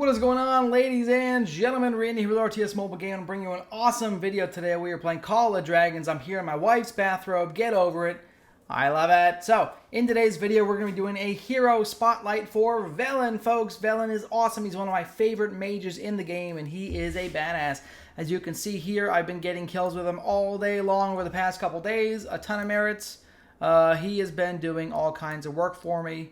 What is going on, ladies and gentlemen? Randy here with RTS Mobile Game. I'm bringing you an awesome video today. We are playing Call of Dragons. I'm here in my wife's bathrobe. Get over it. I love it. So, in today's video, we're going to be doing a hero spotlight for Velyn, folks. Velyn is awesome. He's one of my favorite mages in the game, and he is a badass. As you can see here, I've been getting kills with him all day long over the past couple days. A ton of merits. He has been doing all kinds of work for me.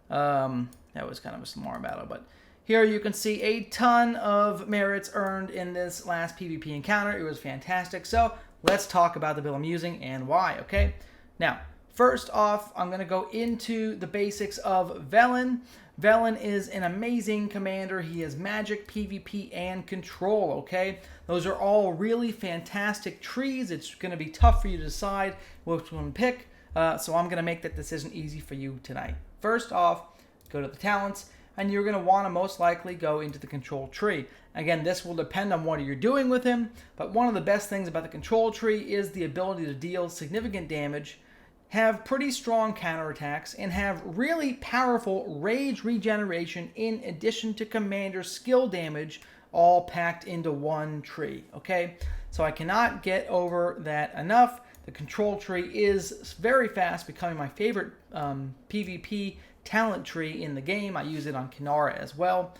That was kind of a smart battle, but here you can see a ton of merits earned in this last PvP encounter. It was fantastic. So let's talk about the build I'm using and why, okay? Now, first off, I'm going to go into the basics of Velyn. Velyn is an amazing commander. He has magic, PvP, and control, okay? Those are all really fantastic trees. It's going to be tough for you to decide which one to pick. So I'm going to make that decision easy for you tonight. First off, go to the talents, and you're going to want to most likely go into the control tree. Again, this will depend on what you're doing with him, but one of the best things about the control tree is the ability to deal significant damage, have pretty strong counterattacks, and have really powerful rage regeneration in addition to commander skill damage, all packed into one tree, okay? So I cannot get over that enough. The control tree is very fast, becoming my favorite PvP talent tree in the game. I use it on Kinara as well,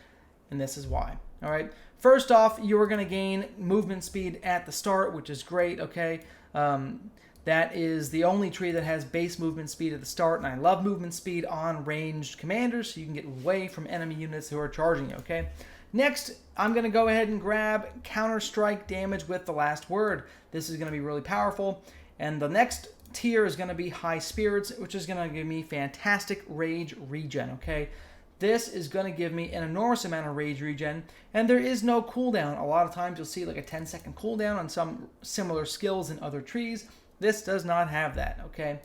and this is why. All right. First off, you are going to gain movement speed at the start, which is great. Okay. That is the only tree that has base movement speed at the start, and I love movement speed on ranged commanders, so you can get away from enemy units who are charging you. Okay. Next, I'm going to go ahead and grab counter strike damage with the last word. This is going to be really powerful, and the next tier is going to be high spirits, which is going to give me fantastic rage regen, okay? This is going to give me an enormous amount of rage regen, and there is no cooldown. A lot of times you'll see like a 10-second cooldown on some similar skills in other trees. This does not have that, okay?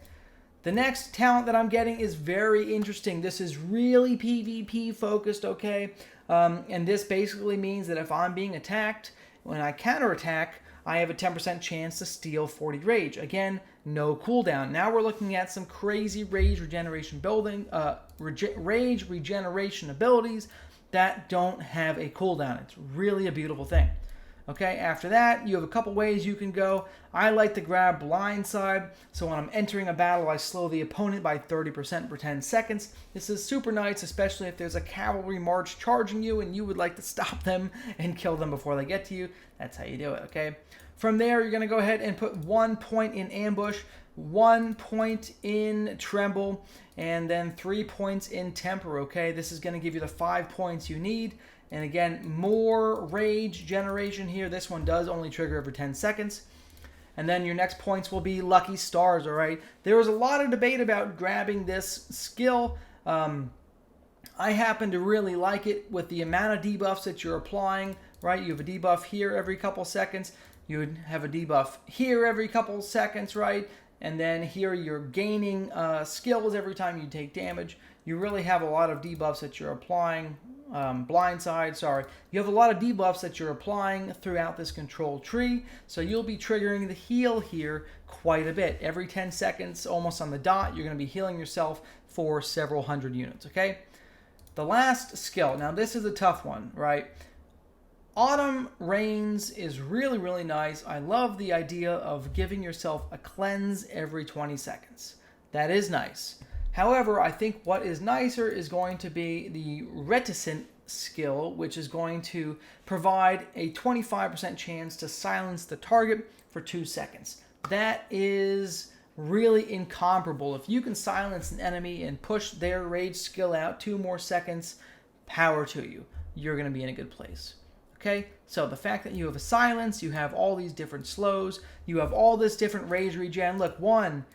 The next talent that I'm getting is very interesting. This is really PvP focused, okay? And this basically means that if I'm being attacked, when I counterattack, I have a 10% chance to steal 40 rage. Again, no cooldown. Now we're looking at some crazy rage regeneration rage regeneration abilities that don't have a cooldown. It's really a beautiful thing. Okay, after that, you have a couple ways you can go. I like to grab blindside, so when I'm entering a battle, I slow the opponent by 30% for 10 seconds. This is super nice, especially if there's a cavalry march charging you and you would like to stop them and kill them before they get to you. That's how you do it, okay? From there, you're going to go ahead and put 1 point in ambush, 1 point in tremble, and then 3 points in temper, okay? This is going to give you the 5 points you need. And again, more rage generation here. This one does only trigger every 10 seconds. And then your next points will be lucky stars, all right? There was a lot of debate about grabbing this skill. I happen to really like it with the amount of debuffs that you're applying, right? You have a debuff here every couple seconds. You would have a debuff here every couple seconds, right? And then here you're gaining skills every time you take damage. You really have a lot of debuffs that you're applying. Blindside, sorry. You have a lot of debuffs that you're applying throughout this control tree, so you'll be triggering the heal here quite a bit. Every 10 seconds, almost on the dot, you're going to be healing yourself for several hundred units, okay? The last skill, now this is a tough one, right? Autumn Rains is really, really nice. I love the idea of giving yourself a cleanse every 20 seconds. That is nice. However, I think what is nicer is going to be the reticent skill, which is going to provide a 25% chance to silence the target for 2 seconds. That is really incomparable. If you can silence an enemy and push their rage skill out 2 more seconds, power to you. You're going to be in a good place. Okay, so the fact that you have a silence, you have all these different slows, you have all this different rage regen. Look, 1,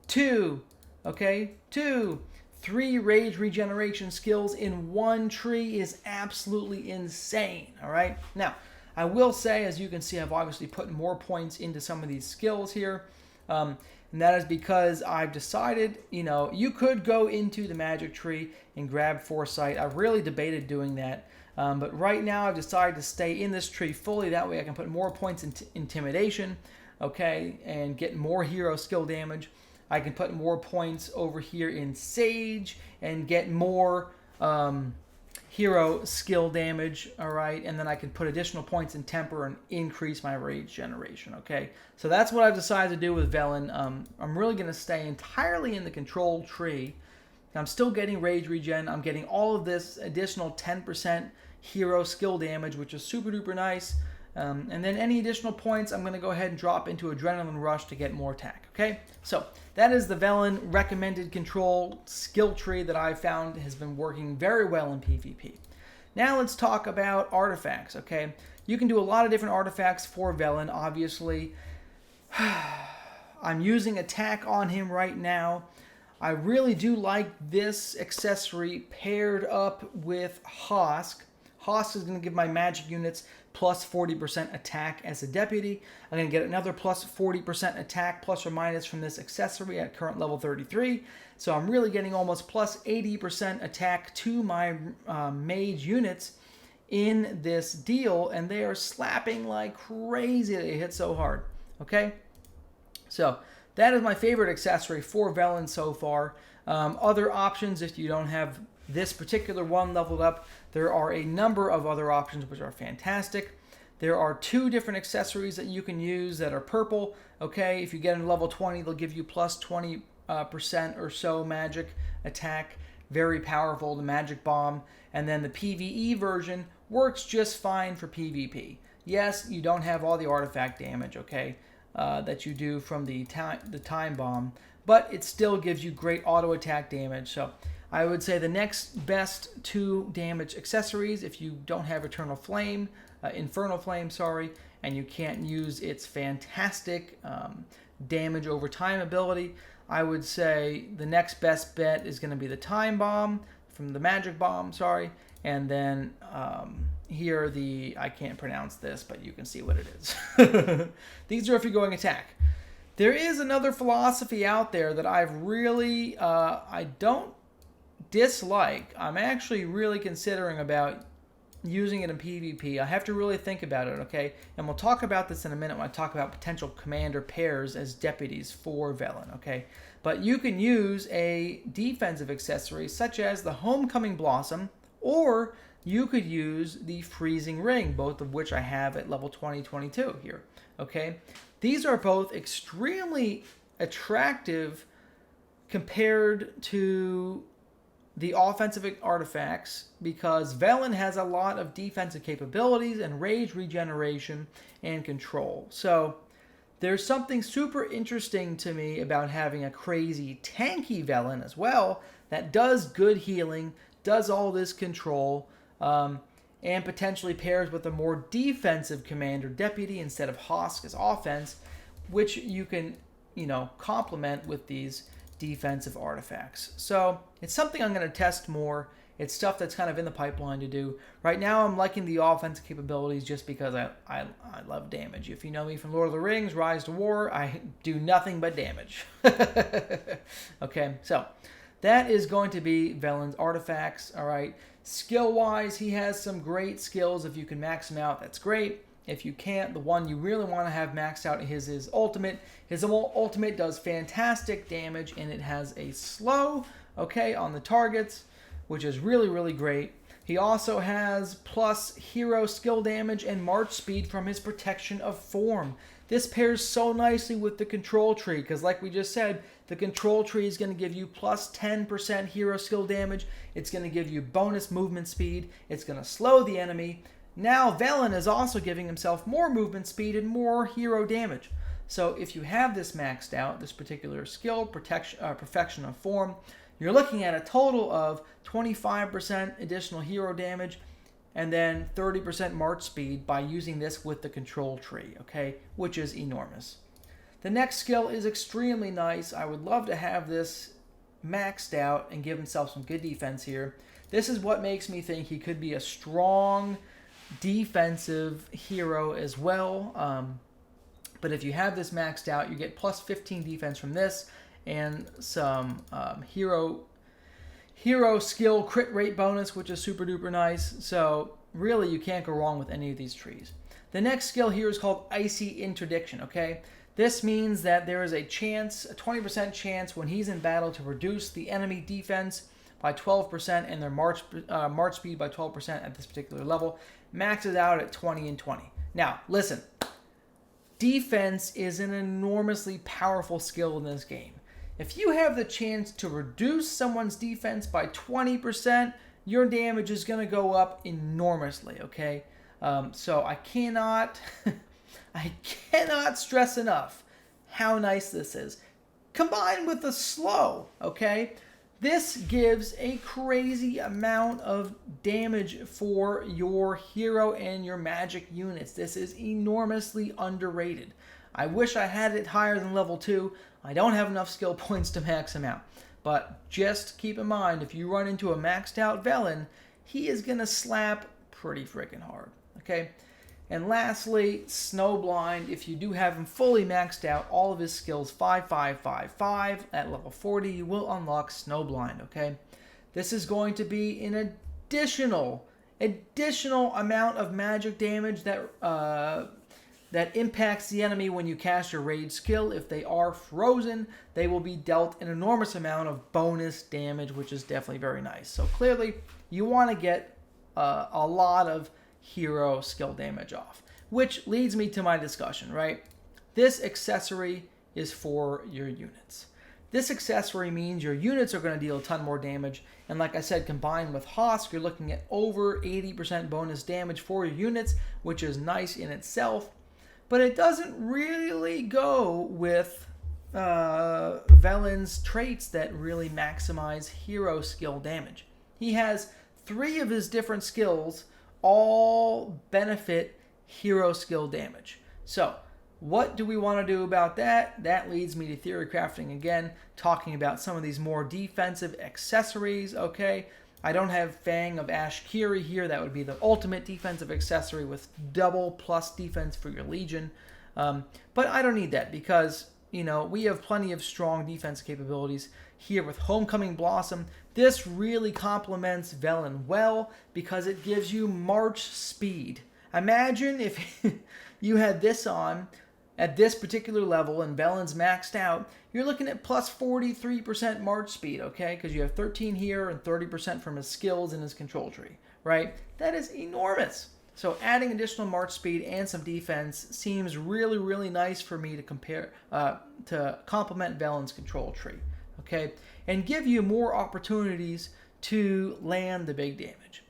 2, okay, 2, 3 rage regeneration skills in one tree is absolutely insane, all right? Now, I will say, as you can see, I've obviously put more points into some of these skills here, and that is because I've decided, you know, you could go into the magic tree and grab foresight. I've really debated doing that, but right now I've decided to stay in this tree fully. That way I can put more points into intimidation, okay, and get more hero skill damage. I can put more points over here in Sage and get more hero skill damage, all right, and then I can put additional points in temper and increase my rage generation, okay? So that's what I've decided to do with Velyn. I'm really going to stay entirely in the control tree. I'm still getting rage regen. I'm getting all of this additional 10% hero skill damage, which is super duper nice. And then any additional points, I'm going to go ahead and drop into Adrenaline Rush to get more attack, okay? So that is the Velyn recommended control skill tree that I've found has been working very well in PvP. Now let's talk about artifacts, okay? You can do a lot of different artifacts for Velyn, obviously. I'm using attack on him right now. I really do like this accessory paired up with Hosk. Hosk is going to give my magic units plus 40% attack as a deputy. I'm going to get another plus 40% attack plus or minus from this accessory at current level 33. So I'm really getting almost plus 80% attack to my mage units in this deal, and they are slapping like crazy. They hit so hard. Okay? So that is my favorite accessory for Velyn so far. Other options, if you don't have this particular one leveled up, there are a number of other options which are fantastic. There are 2 different accessories that you can use that are purple. Okay, if you get into level 20, they'll give you plus 20% or so magic attack. Very powerful, the magic bomb. And then the PvE version works just fine for PvP. Yes, you don't have all the artifact damage, okay, that you do from the time bomb, but it still gives you great auto attack damage. So I would say the next best 2 damage accessories, if you don't have Infernal Flame, and you can't use its fantastic damage over time ability, I would say the next best bet is going to be the Time Bomb from the Magic Bomb, and then here I can't pronounce this, but you can see what it is. These are if you're going attack. There is another philosophy out there that I've really, I don't dislike. I'm actually really considering about using it in PvP. I have to really think about it, okay? And we'll talk about this in a minute when I talk about potential commander pairs as deputies for Velyn, okay? But you can use a defensive accessory such as the Homecoming Blossom, or you could use the Freezing Ring, both of which I have at level 20-22 here, okay? These are both extremely attractive compared to the offensive artifacts because Velyn has a lot of defensive capabilities and rage regeneration and control. So there's something super interesting to me about having a crazy tanky Velyn as well that does good healing, does all this control, and potentially pairs with a more defensive commander deputy instead of Hosk as offense, which you can, complement with these defensive artifacts. So it's something I'm going to test more. It's stuff that's kind of in the pipeline to do. Right now I'm liking the offensive capabilities just because I love damage. If you know me from Lord of the Rings, Rise to War, I do nothing but damage. Okay, so that is going to be Velyn's artifacts, all right? Skill-wise, he has some great skills. If you can max them out, that's great. If you can't, the one you really want to have maxed out is his ultimate. His ultimate does fantastic damage, and it has a slow, okay, on the targets, which is really, really great. He also has plus hero skill damage and march speed from his protection of form. This pairs so nicely with the control tree, because like we just said, the control tree is going to give you plus 10% hero skill damage. It's going to give you bonus movement speed. It's going to slow the enemy. Now Velyn is also giving himself more movement speed and more hero damage. So if you have this maxed out, this particular skill, perfection of form, you're looking at a total of 25% additional hero damage and then 30% march speed by using this with the control tree, okay, which is enormous. The next skill is extremely nice. I would love to have this maxed out and give himself some good defense here. This is what makes me think he could be a strong defensive hero as well. But if you have this maxed out, you get plus 15 defense from this and some hero skill crit rate bonus, which is super duper nice. So really you can't go wrong with any of these trees. The next skill here is called Icy Interdiction, okay? This means that there is a chance, a 20% chance when he's in battle to reduce the enemy defense by 12% and their March speed by 12% at this particular level. Maxes out at 20 and 20. Now, listen. Defense is an enormously powerful skill in this game. If you have the chance to reduce someone's defense by 20%, your damage is going to go up enormously, okay? So I cannot stress enough how nice this is. Combined with the slow, okay? This gives a crazy amount of damage for your hero and your magic units. This is enormously underrated. I wish I had it higher than level 2. I don't have enough skill points to max him out. But just keep in mind, if you run into a maxed out Velyn, he is going to slap pretty freaking hard. Okay? And lastly, Snowblind. If you do have him fully maxed out, all of his skills 5, 5, 5, 5 at level 40, you will unlock Snowblind, okay? This is going to be an additional amount of magic damage that impacts the enemy when you cast your rage skill. If they are frozen, they will be dealt an enormous amount of bonus damage, which is definitely very nice. So clearly, you want to get a lot of hero skill damage off, which leads me to my discussion, right? This accessory is for your units. This accessory means your units are going to deal a ton more damage, and like I said, combined with Hosk, you're looking at over 80% bonus damage for your units, which is nice in itself, but it doesn't really go with Velyn's traits that really maximize hero skill damage. He has 3 of his different skills all benefit hero skill damage. So, what do we want to do about that? That leads me to theory crafting again, talking about some of these more defensive accessories, okay? I don't have Fang of Ashkiri here. That would be the ultimate defensive accessory with double plus defense for your Legion. But I don't need that because, you know, we have plenty of strong defense capabilities here with Homecoming Blossom. This really complements Velyn well because it gives you March speed. Imagine if you had this on at this particular level and Velyn's maxed out, you're looking at plus 43% March speed, okay? Because you have 13 here and 30% from his skills and his control tree, right? That is enormous. So adding additional March speed and some defense seems really, really nice for me to compare to complement Velyn's control tree, okay? And give you more opportunities to land the big damage.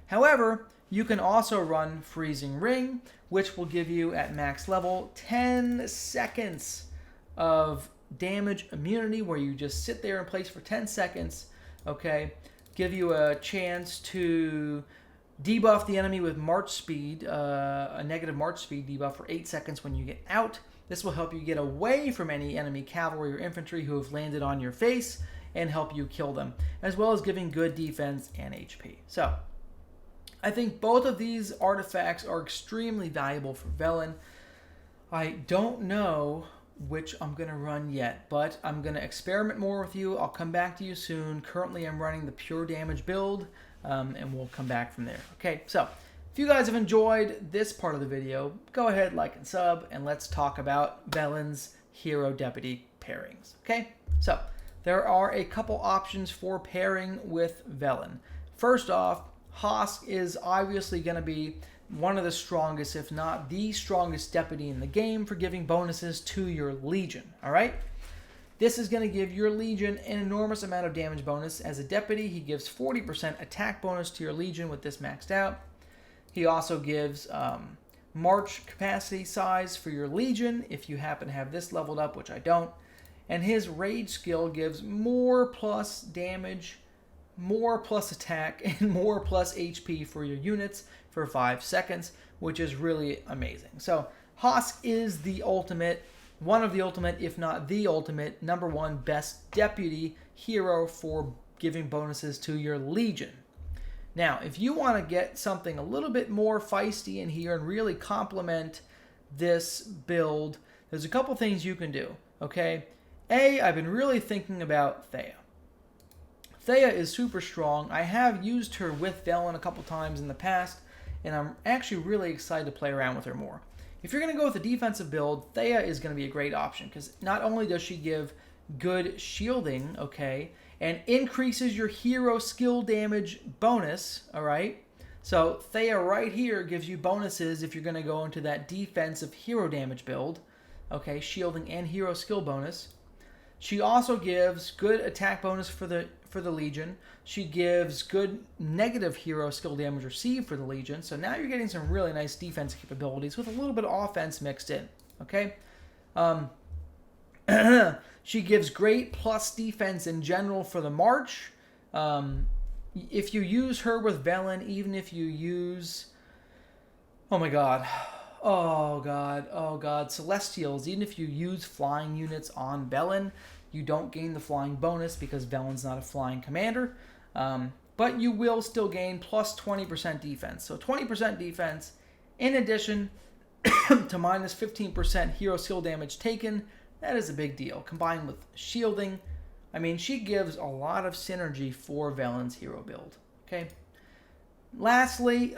However, you can also run Freezing Ring, which will give you at max level 10 seconds of damage immunity, where you just sit there in place for 10 seconds, okay? Give you a chance to debuff the enemy with March speed, a negative March speed debuff for 8 seconds when you get out. This will help you get away from any enemy cavalry or infantry who have landed on your face and help you kill them, as well as giving good defense and HP. So, I think both of these artifacts are extremely valuable for Velyn. I don't know which I'm going to run yet, but I'm going to experiment more with you. I'll come back to you soon. Currently, I'm running the pure damage build, and we'll come back from there. Okay, so if you guys have enjoyed this part of the video, go ahead, like and sub, and let's talk about Velyn's Hero Deputy pairings. Okay, so there are a couple options for pairing with Velyn. First off, Hosk is obviously going to be one of the strongest, if not the strongest deputy in the game for giving bonuses to your Legion, all right? This is going to give your Legion an enormous amount of damage bonus. As a deputy, he gives 40% attack bonus to your Legion with this maxed out. He also gives March capacity size for your Legion if you happen to have this leveled up, which I don't. And his Rage skill gives more plus damage, more plus attack, and more plus HP for your units for 5 seconds, which is really amazing. So Hosk is the ultimate, one of the ultimate, if not the ultimate, #1 best deputy hero for giving bonuses to your Legion. Now, if you want to get something a little bit more feisty in here and really complement this build, there's a couple things you can do, okay? I've been really thinking about Thea. Thea is super strong. I have used her with Velyn a couple times in the past, and I'm actually really excited to play around with her more. If you're going to go with a defensive build, Thea is going to be a great option, because not only does she give good shielding, okay, and increases your hero skill damage bonus, all right? So Thea right here gives you bonuses if you're going to go into that defensive hero damage build, okay, shielding and hero skill bonus. She also gives good attack bonus for the Legion. She gives good negative hero skill damage received for the Legion. So now you're getting some really nice defense capabilities with a little bit of offense mixed in, okay? She gives great plus defense in general for the March. If you use her with Velyn, even if you use... Oh my god. Oh god. Celestials, even if you use flying units on Velyn, you don't gain the flying bonus because Velyn's not a flying commander. But you will still gain plus 20% defense. So 20% defense in addition to minus 15% hero skill damage taken. That is a big deal. Combined with shielding, I mean, she gives a lot of synergy for Velyn's hero build. Okay. Lastly,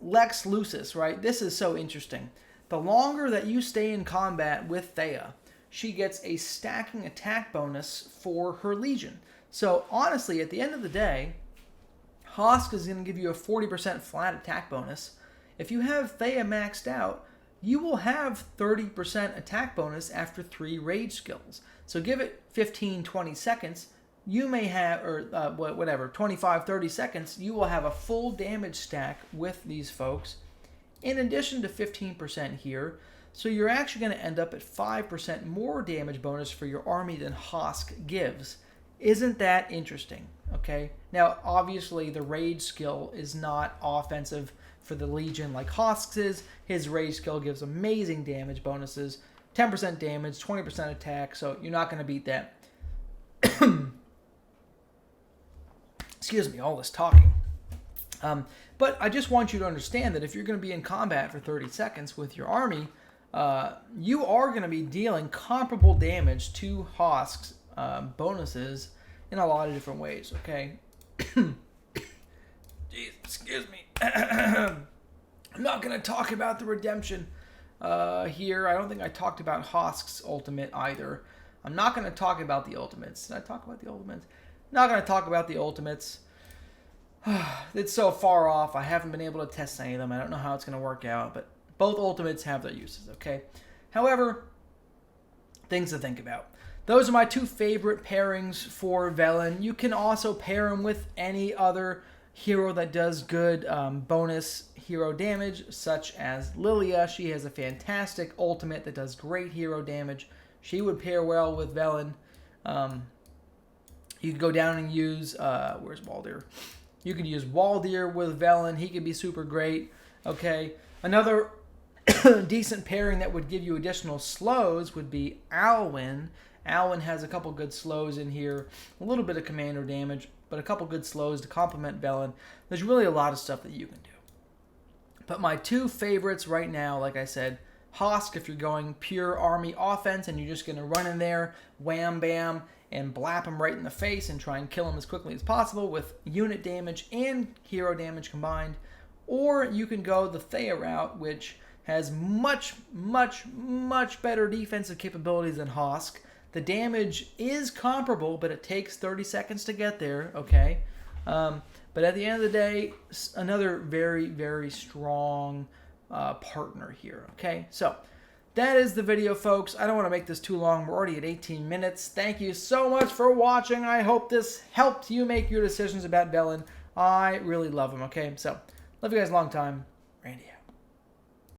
Lex Lucis, right? This is so interesting. The longer that you stay in combat with Thea, she gets a stacking attack bonus for her Legion. So honestly, at the end of the day, Hosk is going to give you a 40% flat attack bonus. If you have Thea maxed out, you will have 30% attack bonus after 3 rage skills. So give it 15, 20 seconds, you may have, or 25, 30 seconds, you will have a full damage stack with these folks, in addition to 15% here. So you're actually going to end up at 5% more damage bonus for your army than Hosk gives. Isn't that interesting? Okay. Now, obviously, the rage skill is not offensive for the Legion like Hosk's is. His rage skill gives amazing damage bonuses, 10% damage, 20% attack, so you're not going to beat that. Excuse me, all this talking. But I just want you to understand that if you're going to be in combat for 30 seconds with your army, you are going to be dealing comparable damage to Hosk's bonuses in a lot of different ways, okay? Jeez, excuse me. I'm not going to talk about the redemption here. I don't think I talked about Hosk's ultimate either. I'm not going to talk about the ultimates. Did I talk about the ultimates? Not going to talk about the ultimates. It's so far off. I haven't been able to test any of them. I don't know how it's going to work out, but both ultimates have their uses, okay? However, things to think about. Those are my 2 favorite pairings for Velyn. You can also pair him with any other hero that does good bonus hero damage, such as Lilia. She has a fantastic ultimate that does great hero damage. She would pair well with Velyn. You could go down and use, where's Waldir? You could use Waldir with Velyn. He could be super great. Okay. Another decent pairing that would give you additional slows would be Alwyn. Alwyn has a couple good slows in here. A little bit of commander damage, but a couple good slows to complement Velyn. There's really a lot of stuff that you can do. But my 2 favorites right now, like I said, Hosk if you're going pure army offense and you're just going to run in there, wham bam, and blap him right in the face and try and kill him as quickly as possible with unit damage and hero damage combined. Or you can go the Thea route, which has much better defensive capabilities than Hosk. The damage is comparable, but it takes 30 seconds to get there, okay? But at the end of the day, another very strong partner here, okay? So that is the video, folks. I don't want to make this too long. We're already at 18 minutes. Thank you so much for watching. I hope this helped you make your decisions about Velyn. I really love him, okay? So, love you guys a long time. Randy out.